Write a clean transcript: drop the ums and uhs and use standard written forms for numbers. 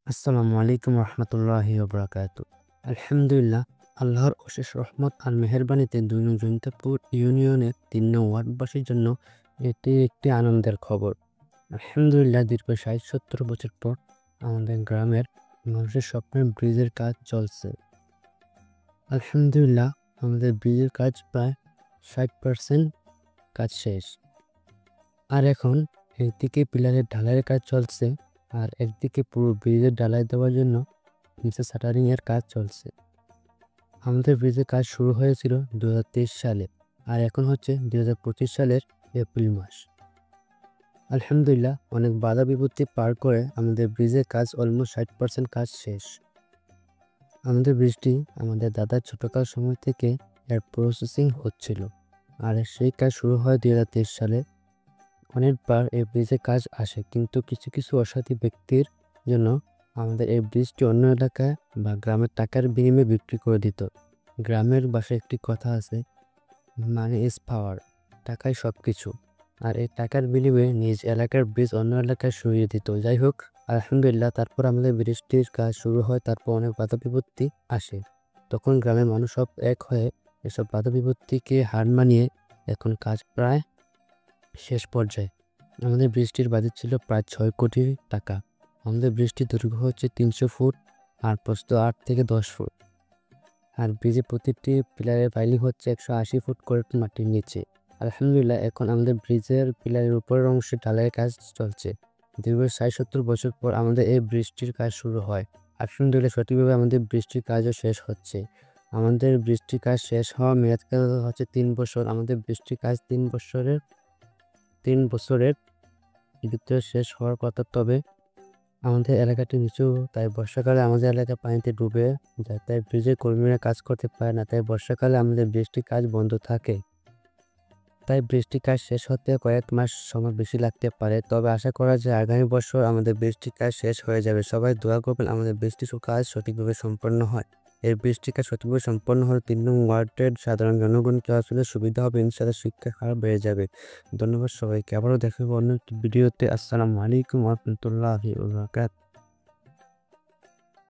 আসসালামু আলাইকুম রহমতুল্লাহি ওবরাকাতু। আলহামদুলিল্লাহ, আল্লাহর অশেষ রহমত আর মেহেরবানিতে ২ নং জৈন্তাপুর ইউনিয়নের ৩ নং ওয়ার্ডবাসীর জন্য এটি একটি আনন্দের খবর। আলহামদুলিল্লাহ, দীর্ঘ ৬০-৭০ বছর পর আমাদের গ্রামের মানুষের স্বপ্নের ব্রিজের কাজ চলছে। আলহামদুলিল্লাহ, আমাদের ব্রিজের কাজ প্রায় ৬০% কাজ শেষ। আর এখন একদিকে পিলারের ঢালাইয়ের কাজ চলছে, আর একদিকে পুরো ব্রিজের ঢালাই দেওয়ার জন্য নিচে শাটারিং এর কাজ চলছে। আমাদের ব্রিজের কাজ শুরু হয়েছিল ২০২৩ সালে, আর এখন হচ্ছে ২০২৫ সালের এপ্রিল মাস। আলহামদুলিল্লাহ, অনেক বাধা বিপত্তি পার করে আমাদের ব্রিজের কাজ অলমোস্ট ৬০% কাজ শেষ। আমাদের ব্রিজটি আমাদের দাদার ছোটকাল সময় থেকে এর প্রসেসিং হচ্ছিল, আর সেই কাজ শুরু হয় ২০২৩ সালে। অনেকবার এই ব্রিজে কাজ আসে, কিন্তু কিছু কিছু অসাধু ব্যক্তির জন্য আমাদের এই ব্রিজটি অন্য এলাকায় বা গ্রামের টাকার বিনিময়ে বিক্রি করে দিত। গ্রামের ভাষায় একটি কথা আছে, মানি ইজ পাওয়ার, টাকাই সব কিছু। আর এই টাকার বিনিময়ে নিজ এলাকার ব্রিজ অন্য এলাকায় সরিয়ে দিত। যাই হোক, আলহামদুলিল্লাহ, তারপর আমাদের ব্রিজটির কাজ শুরু হয়। তারপর অনেক বাধা বিপত্তি আসে, তখন গ্রামের মানুষ সব এক হয়ে এসব বাধা বিপত্তিকে হার মানিয়ে এখন কাজ প্রায় শেষ পর্যায়ে। আমাদের ব্রিজটির বাজেট ছিল প্রায় ৬ কোটি টাকা। আমাদের ব্রিজটির দৈর্ঘ্য হচ্ছে ৩০০ ফুট আর প্রস্থ ৮ থেকে ১০ ফুট। আর ব্রিজের প্রতিটি পিলারের পাইলিং হচ্ছে ১৮০ ফুট করে মাটির নিচে। আলহামদুলিল্লাহ, এখন আমাদের ব্রিজের পিলারের উপরের অংশে ঢালাইয়ের কাজ চলছে। দীর্ঘ ৬০-৭০ বছর পর আমাদের এই ব্রিজটির কাজ শুরু হয়। আলহামদুলিল্লাহ, সঠিকভাবে আমাদের ব্রিজটির কাজও শেষ হচ্ছে। আমাদের ব্রিজটির কাজ শেষ হওয়া মেয়াদকাল হচ্ছে ৩ বছর। আমাদের ব্রিজটির কাজ ৩ বছরের ভিতরে শেষ হওয়ার কথা। তবে আমাদের এলাকাটি নিচু, তাই বর্ষাকালে আমাদের এলাকা পানিতে ডুবে যায়, তাই ব্রিজের কর্মীরা কাজ করতে পারে না। তাই বর্ষাকালে আমাদের ব্রিজটির কাজ বন্ধ থাকে। তাই বৃষ্টির কাজ শেষ হতে কয়েক মাস সময় বেশি লাগতে পারে, তবে আশা করা যায় আগামী বছর আমাদের বৃষ্টির কাজ শেষ হয়ে যাবে। সবাই দোয়া করবেন আমাদের বৃষ্টির কাজ সঠিকভাবে সম্পন্ন হয়। এই বৃষ্টির কাজ সঠিকভাবে সম্পন্ন হলে ৩ নং ওয়ার্ডের সাধারণ জনগণ চলাচলের সুবিধা হবে, ইনশাআল্লাহ শিক্ষার হার বেড়ে যাবে। ধন্যবাদ সবাইকে। আবারও দেখা হবে অন্য একটি ভিডিওতে। আসসালামু আলাইকুম ওয়া রাহমাতুল্লাহি ওয়া বারাকাতুহু।